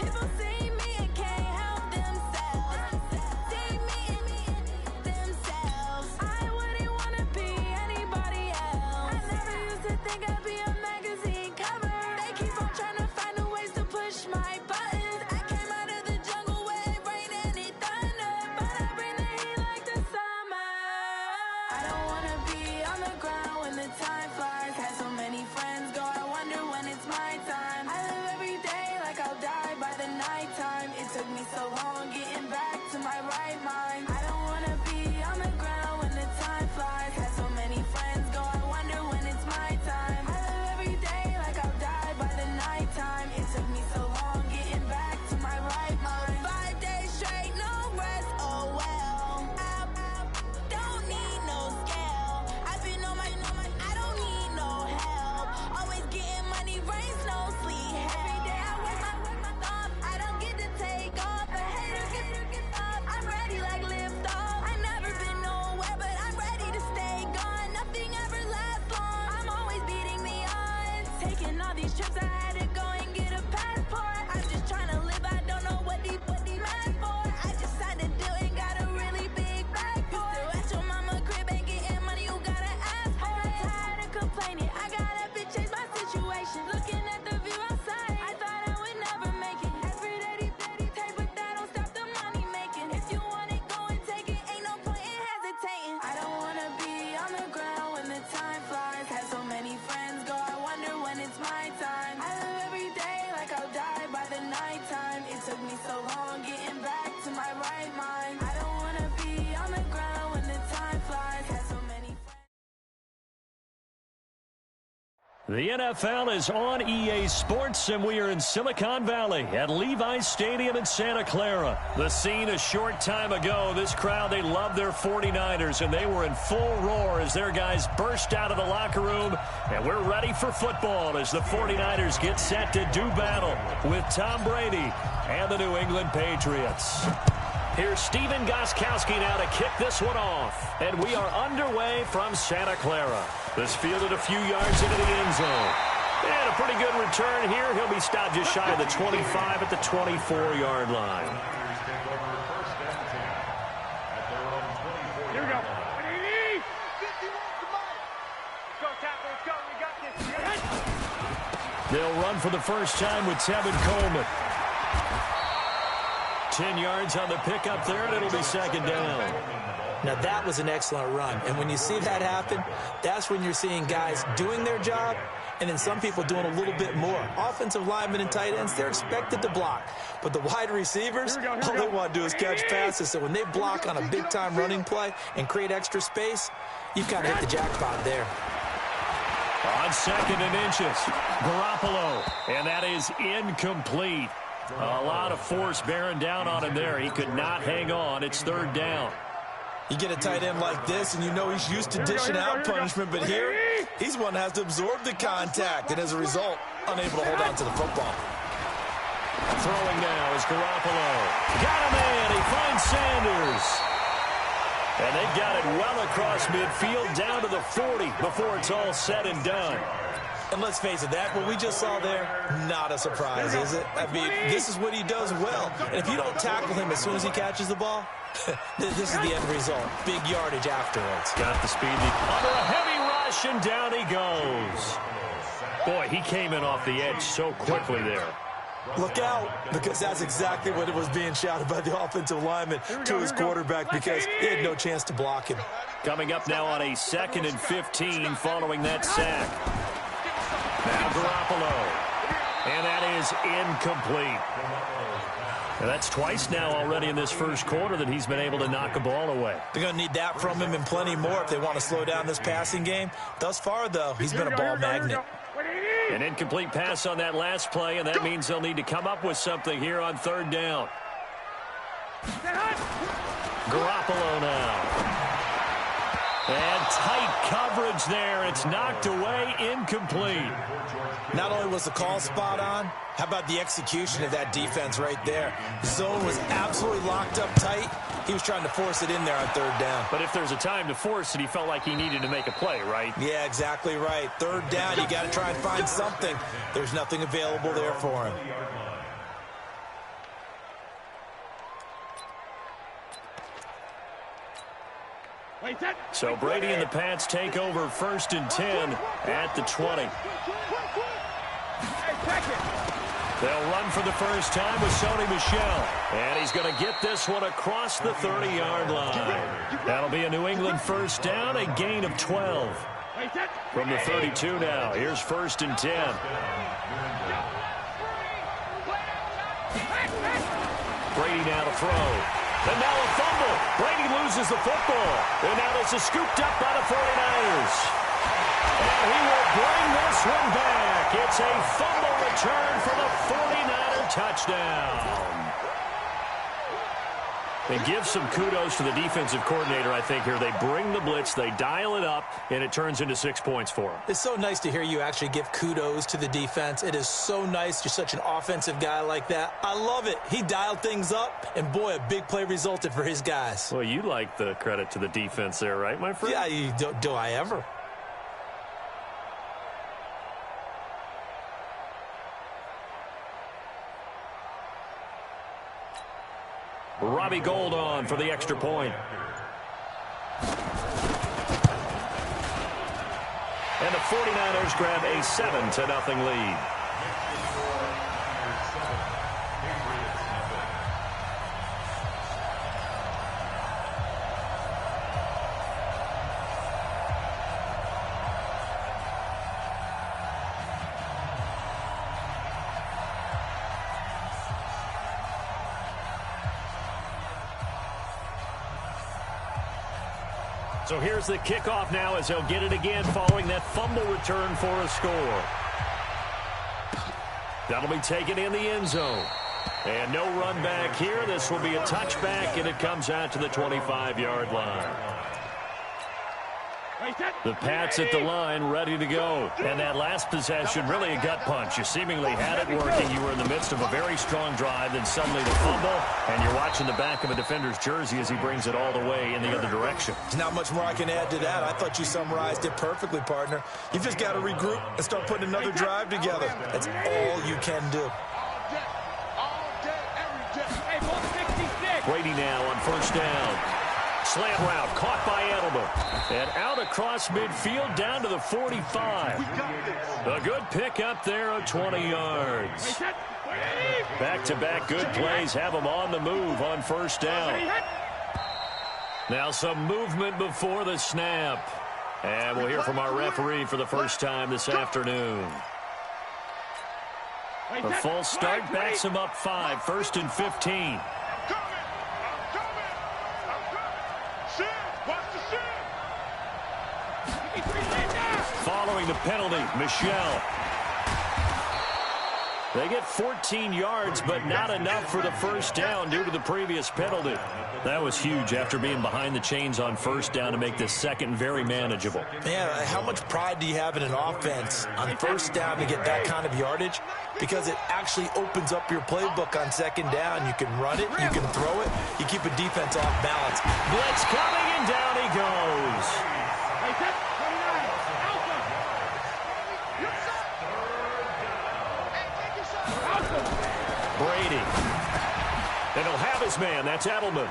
People see me and can't help themselves. See me and themselves. I wouldn't want to be anybody else. I never used to think I'd be a magazine cover. They keep on trying to find a ways to push my buttons. I came out of the jungle where it rained and it thunder, but I bring the heat like the summer. I don't want to be on the ground when the time flies. Had so many friends go, I wonder when it's my time. I live every day like I'll die by the nighttime. It took me so long getting back to my right mind. I don't want to be on the ground when the time flies. Had so many friends go, I wonder when it's my time. I live every day like I'll die by the nighttime. It took me so long getting back to my right mind. 5 days straight, no rest, oh well. I don't need no scale. I've been on my, I don't need no help. Always getting money, rain, snow, sleet. Every day I work my thumb. I don't get to take off. A hater get up. I'm ready like lift off. I've never been nowhere, but I'm ready to stay gone. Nothing ever lasts long. I'm always beating the odds. Taking all these trips, I had to go and get a passport. I'm just trying to live. I don't know what these mad for. I just signed a deal and got a really big bag for it. Still at your mama crib, ain't getting money, you gotta ask for it. Tired of complaining, I gotta change my situation. Looking at the view outside, I thought I would never make it. Every day these take, but that don't stop the money making. If you want it, go and take it. Ain't no point in hesitating. I don't wanna be on the ground when the time flies. Had so many friends go, I wonder when it's my time. I live every day like I'll die by the nighttime. It took me so long getting back to my right mind. I don't wanna be on the ground when the time flies. Had so many friends. The NFL is on EA Sports, and we are in Silicon Valley at Levi's Stadium in Santa Clara. The scene a short time ago. This crowd, they love their 49ers, and they were in full roar as their guys burst out of the locker room. And we're ready for football as the 49ers get set to do battle with Tom Brady and the New England Patriots. Here's Steven Gostkowski now to kick this one off. And we are underway from Santa Clara. This fielded a few yards into the end zone. And a pretty good return here. He'll be stopped just shy of the 25 at the 24-yard line. Here we go. What do you need? 51, come on. Let's go, Tapper. Let's go. We got this. They'll run for the first time with Tevin Coleman. 10 yards on the pickup there, and it'll be second down. Now, that was an excellent run. And when you see that happen, that's when you're seeing guys doing their job and then some people doing a little bit more. Offensive linemen and tight ends, they're expected to block. But the wide receivers, all they want to do is catch passes. So when they block on a big-time running play and create extra space, you've kind of hit the jackpot there. On second and inches, Garoppolo, and that is incomplete. A lot of force bearing down on him there. He could not hang on. It's third down. You get a tight end like this, and you know he's used to dishing out punishment, but here, he's one that has to absorb the contact, and as a result, unable to hold on to the football. Throwing now is Garoppolo. Got him in. He finds Sanders. And they got it well across midfield down to the 40 before it's all said and done. And let's face it, that what we just saw there, not a surprise, is it? I mean, this is what he does well. And if you don't tackle him as soon as he catches the ball, this is the end result. Big yardage afterwards. Got the speed under a heavy rush, and down he goes. Boy, he came in off the edge so quickly there. Look out, because that's exactly what it was being shouted by the offensive lineman to his quarterback, because he had no chance to block him. Coming up now on a 2nd and 15 following that sack. Now Garoppolo, and that is incomplete. And that's twice now already in this first quarter that he's been able to knock a ball away. They're going to need that from him and plenty more if they want to slow down this passing game. Thus far, though, he's been a ball magnet. An incomplete pass on that last play, and that means they'll need to come up with something here on third down. Garoppolo now. And tight coverage there. It's knocked away, incomplete. Not only was the call spot on, how about the execution of that defense right there? Zone was absolutely locked up tight. He was trying to force it in there on third down. But if there's a time to force it, he felt like he needed to make a play, right? Yeah, exactly right. Third down, you got to try and find something. There's nothing available there for him. So Brady and the Pats take over 1st and 10 at the 20. They'll run for the first time with Sony Michel. And he's going to get this one across the 30-yard line. That'll be a New England first down, a gain of 12. From the 32 now, here's 1st and 10. Brady now to throw. And now a fumble. Brady loses the football. And now this is scooped up by the 49ers. And he will bring this one back. It's a fumble return for the 49er touchdown. And give some kudos to the defensive coordinator, I think, here. They bring the blitz, they dial it up, and it turns into 6 points for them. It's so nice to hear you actually give kudos to the defense. It is so nice. You're such an offensive guy like that. I love it. He dialed things up, and boy, a big play resulted for his guys. Well, you like the credit to the defense there, right, my friend? Yeah, do I ever? Robbie Gould on for the extra point. And the 49ers grab a 7-0 lead. So here's the kickoff now as they'll get it again following that fumble return for a score. That'll be taken in the end zone. And no run back here. This will be a touchback, and it comes out to the 25-yard line. The Pats at the line, ready to go. And that last possession, really a gut punch. You seemingly had it working. You were in the midst of a very strong drive, then suddenly the fumble, and you're watching the back of a defender's jersey as he brings it all the way in the other direction. There's not much more I can add to that. I thought you summarized it perfectly, partner. You've just got to regroup and start putting another drive together. That's all you can do. Brady now on first down. Slant route caught by Edelman. And out across midfield down to the 45. A good pickup there of 20 yards. Back-to-back good plays have them on the move on first down. Now some movement before the snap. And we'll hear from our referee for the first time this afternoon. A full start backs him up 5, 1st and 15. Following the penalty, Michel. They get 14 yards, but not enough for the first down due to the previous penalty. That was huge after being behind the chains on first down to make this second very manageable. Man, how much pride do you have in an offense on first down to get that kind of yardage? Because it actually opens up your playbook on second down. You can run it, you can throw it, you keep a defense off balance. Blitz coming, and down he goes. Brady. And he'll have his man. That's Edelman.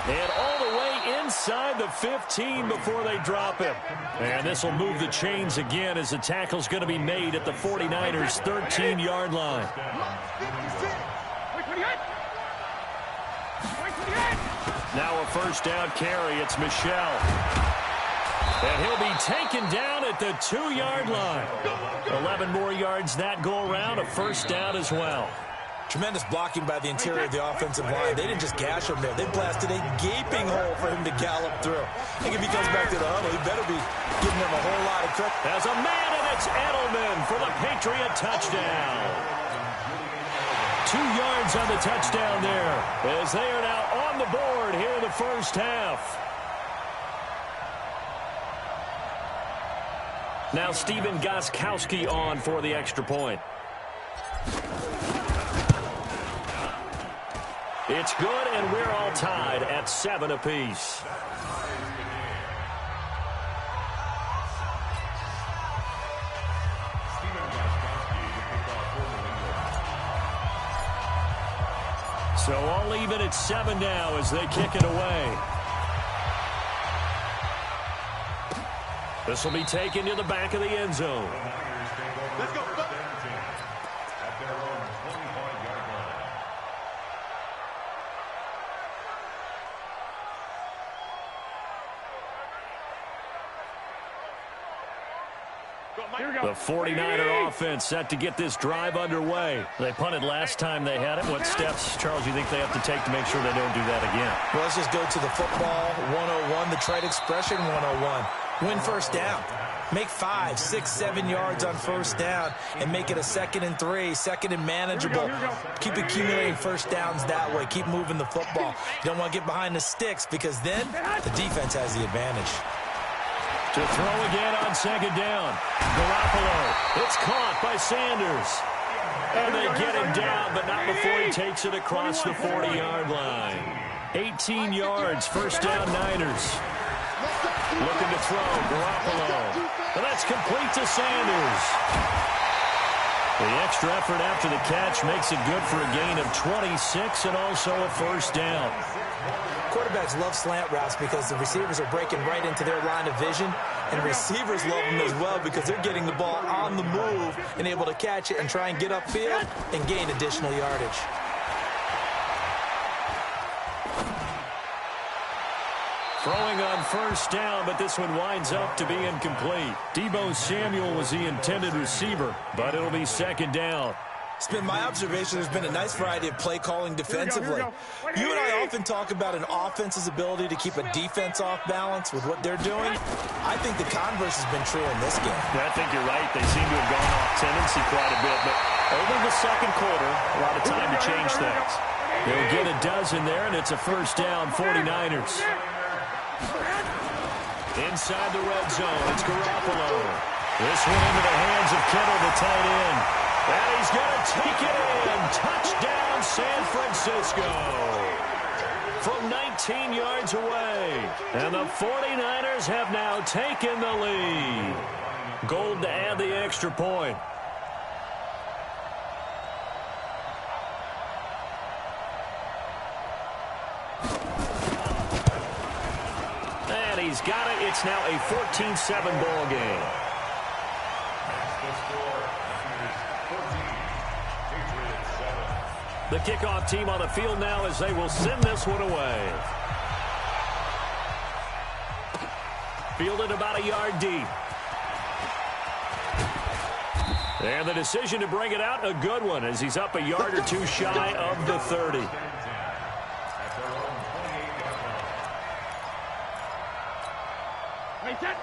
And all the way inside the 15 before they drop him. And this will move the chains again as the tackle's going to be made at the 49ers' 13-yard line. Now a first down carry. It's Michel. And he'll be taken down at the 2-yard line. 11 more yards that go around. A first down as well. Tremendous blocking by the interior of the offensive line. They didn't just gash him there. They blasted a gaping hole for him to gallop through. I think if he comes back to the huddle, he better be giving them a whole lot of credit. As a man, and it's Edelman for the Patriot touchdown. 2 yards on the touchdown there as they are now on the board here in the first half. Now Stephen Gostkowski on for the extra point. It's good, and we're all tied at 7 apiece. So all even at 7 now as they kick it away. This will be taken to the back of the end zone. Let's go. The 49er offense set to get this drive underway. They punted last time they had it. What steps, Charles, do you think they have to take to make sure they don't do that again? Well, let's just go to the football 101, the trite expression 101. Win first down. Make 5, 6, 7 yards on first down and make it a 2nd and 3, 2nd and manageable. Keep accumulating first downs that way. Keep moving the football. You don't want to get behind the sticks because then the defense has the advantage. To throw again on 2nd down. Garoppolo. It's caught by Sanders. And they get him down, but not before he takes it across the 40-yard line. 18 yards, first down Niners. Looking to throw, Garoppolo. And that's complete to Sanders. The extra effort after the catch makes it good for a gain of 26 and also a first down. Quarterbacks love slant routes because the receivers are breaking right into their line of vision, and receivers love them as well because they're getting the ball on the move and able to catch it and try and get upfield and gain additional yardage. Throwing on first down, but this one winds up to be incomplete. Deebo Samuel was the intended receiver, but it'll be 2nd down. It's been my observation there's been a nice variety of play calling defensively. You and I often talk about an offense's ability to keep a defense off balance with what they're doing. I think the converse has been true in this game. Yeah, I think you're right. They seem to have gone off tendency quite a bit, but over the 2nd quarter, a lot of time to change things. They'll get a dozen there, and it's a first down, 49ers. Inside the red zone, it's Garoppolo. This one into the hands of Kittle, the tight end. And he's going to take it in. Touchdown, San Francisco. From 19 yards away. And the 49ers have now taken the lead. Gold to add the extra point. And he's got it. It's now a 14-7 ball game. The kickoff team on the field now as they will send this one away. Fielded about a yard deep. And the decision to bring it out, a good one, as he's up a yard or two shy of the 30.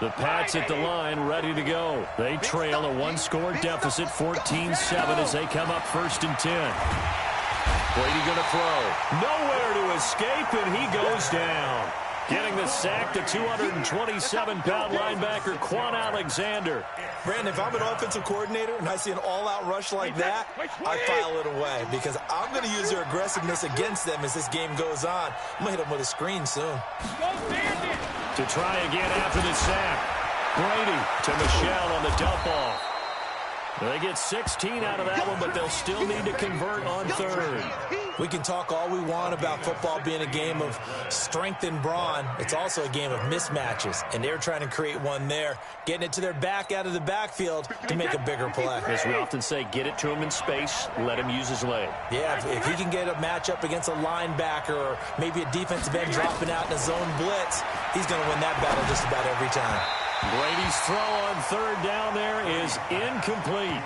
The Pats at the line, ready to go. They trail a one-score deficit, 14-7, as they come up 1st and 10. Brady going to throw. Nowhere to escape, and he goes down. Getting the sack, the 227-pound linebacker, Quan Alexander. Brandon, if I'm an offensive coordinator and I see an all-out rush like that, I file it away because I'm going to use their aggressiveness against them as this game goes on. I'm going to hit them with a screen soon. To try again after the sack. Brady to Michelle on the dump off. They get 16 out of that one, but they'll still need to convert on 3rd. We can talk all we want about football being a game of strength and brawn. It's also a game of mismatches, and they're trying to create one there, getting it to their back out of the backfield to make a bigger play. As we often say, get it to him in space, let him use his leg. Yeah, if he can get a matchup against a linebacker or maybe a defensive end dropping out in a zone blitz, he's going to win that battle just about every time. Brady's throw on 3rd down there is incomplete.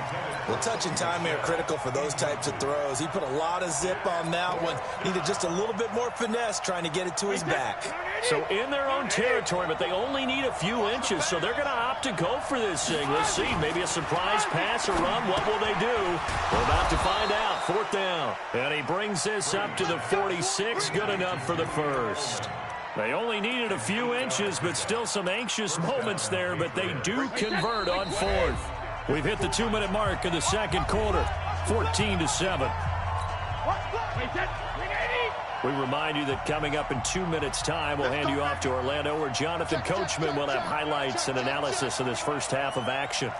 Well, touch and time are critical for those types of throws. He put a lot of zip on that one. Needed just a little bit more finesse trying to get it to his back. So in their own territory, but they only need a few inches, so they're going to opt to go for this thing. Let's see, maybe a surprise pass or run. What will they do? We're about to find out. 4th down. And he brings this up to the 46. Good enough for the first. They only needed a few inches, but still some anxious moments there, but they do convert on 4th. We've hit the 2-minute mark of the 2nd quarter, 14-7. We remind you that coming up in 2 minutes' time, we'll hand you off to Orlando, where Jonathan Coachman will have highlights and analysis of this first half of action.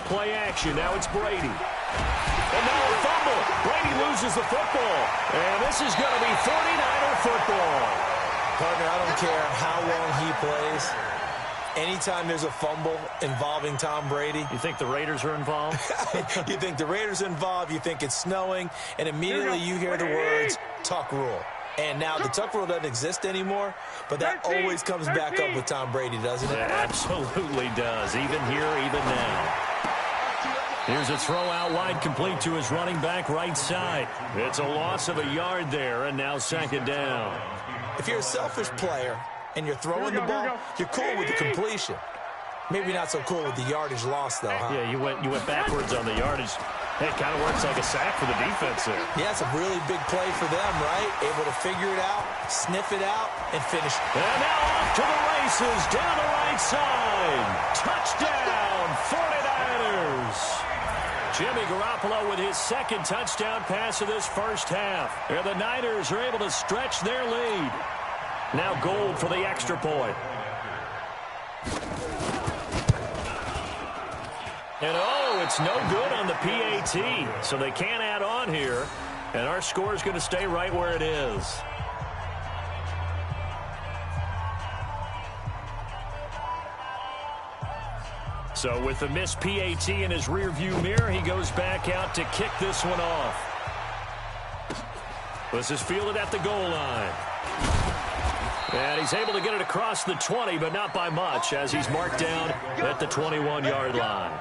Play action. Now it's Brady. And now a fumble. Brady loses the football. And this is going to be 49er football. Partner, I don't care how long he plays. Anytime there's a fumble involving Tom Brady. You think the Raiders are involved? You think the Raiders are involved, you think it's snowing, and immediately you hear the words, tuck rule. And now the tuck rule doesn't exist anymore, but that always comes back up with Tom Brady, doesn't it? It absolutely does, even here, even now. Here's a throw out wide, complete to his running back right side. It's a loss of a yard there, and now second down. If you're a selfish player and you're throwing the ball, you're cool with the completion. Maybe not so cool with the yardage loss, though, huh? Yeah, you went backwards on the yardage. Hey, it kind of works like a sack for the defense there. Yeah, it's a really big play for them, right? Able to figure it out, sniff it out, and finish. And now off to the races, down the right side. Touchdown, 49ers. Jimmy Garoppolo with his second touchdown pass of this first half. And the Niners are able to stretch their lead. Now Gold for the extra point. And it's no good on the PAT, so they can't add on here. And our score is going to stay right where it is. So with the missed PAT in his rearview mirror, he goes back out to kick this one off. This is fielded at the goal line. And he's able to get it across the 20, but not by much, as he's marked down at the 21-yard line.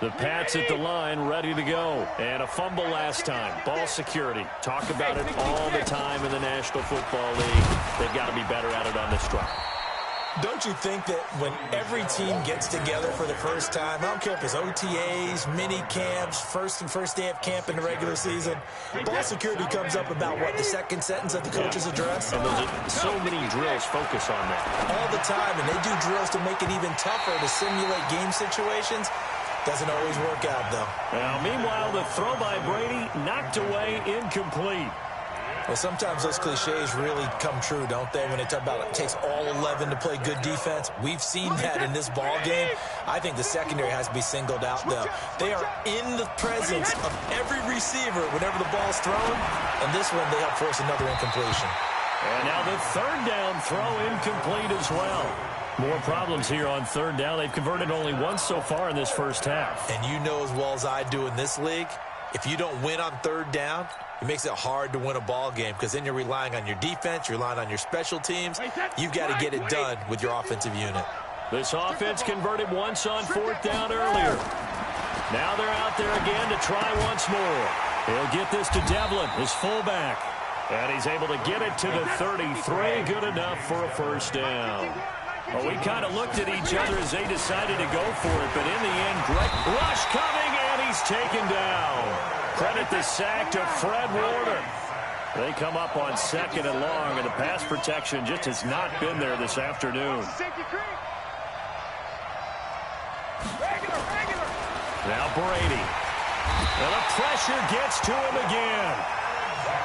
The Pats at the line, ready to go. And a fumble last time. Ball security. Talk about it all the time in the National Football League. They've got to be better at it on this drive. Don't you think that when every team gets together for the first time, I don't care if it's OTAs, mini camps, first day of camp in the regular season, ball security comes up about, what, the second sentence of the coach's address? And so many drills focus on that. All the time, and they do drills to make it even tougher to simulate game situations. Doesn't always work out, though. Now, meanwhile, the throw by Brady knocked away, incomplete. Well, sometimes those cliches really come true, don't they, when they talk about it takes all 11 to play good defense. We've seen that in this ball game. I think the secondary has to be singled out, though. They are in the presence of every receiver whenever the ball's thrown, and this one they help force another incompletion. And now the third down throw incomplete as well. More problems here on third down. They've converted only once so far in this first half. And you know as well as I do in this league, if you don't win on third down, it makes it hard to win a ball game because then you're relying on your defense, you're relying on your special teams. You've got to get it done with your offensive unit. This offense converted once on fourth down earlier. Now they're out there again to try once more. He'll get this to Devlin, his fullback. And he's able to get it to the 33. Good enough for a first down. Well, we kind of looked at each other as they decided to go for it, but in the end, great rush coming, and he's taken down. Credit the sack to Fred Warner. They come up on second and long, and the pass protection just has not been there this afternoon. Now Brady. And the pressure gets to him again.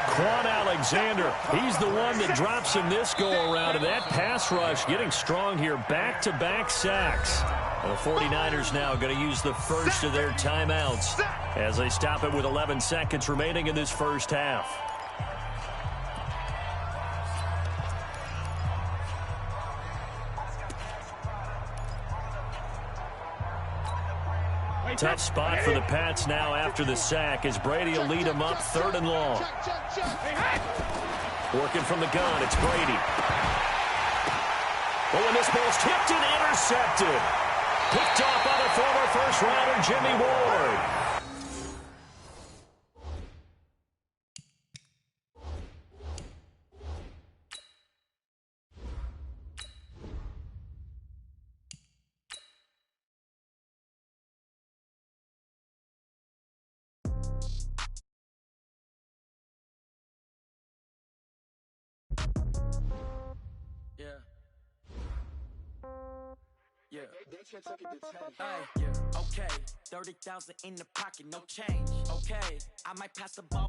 Quan Alexander, he's the one that drops in this go-around, and that pass rush getting strong here, back-to-back sacks. And the 49ers now going to use the first of their timeouts as they stop it with 11 seconds remaining in this first half. Tough spot for the Pats now after the sack as Brady will lead them up third and long. Working from the gun, it's Brady. Oh, and this ball's tipped and intercepted. Picked off by the former first-rounder Jimmy Ward. Yeah. Okay, 30,000 in the pocket, no change. Okay, I might pass the ball,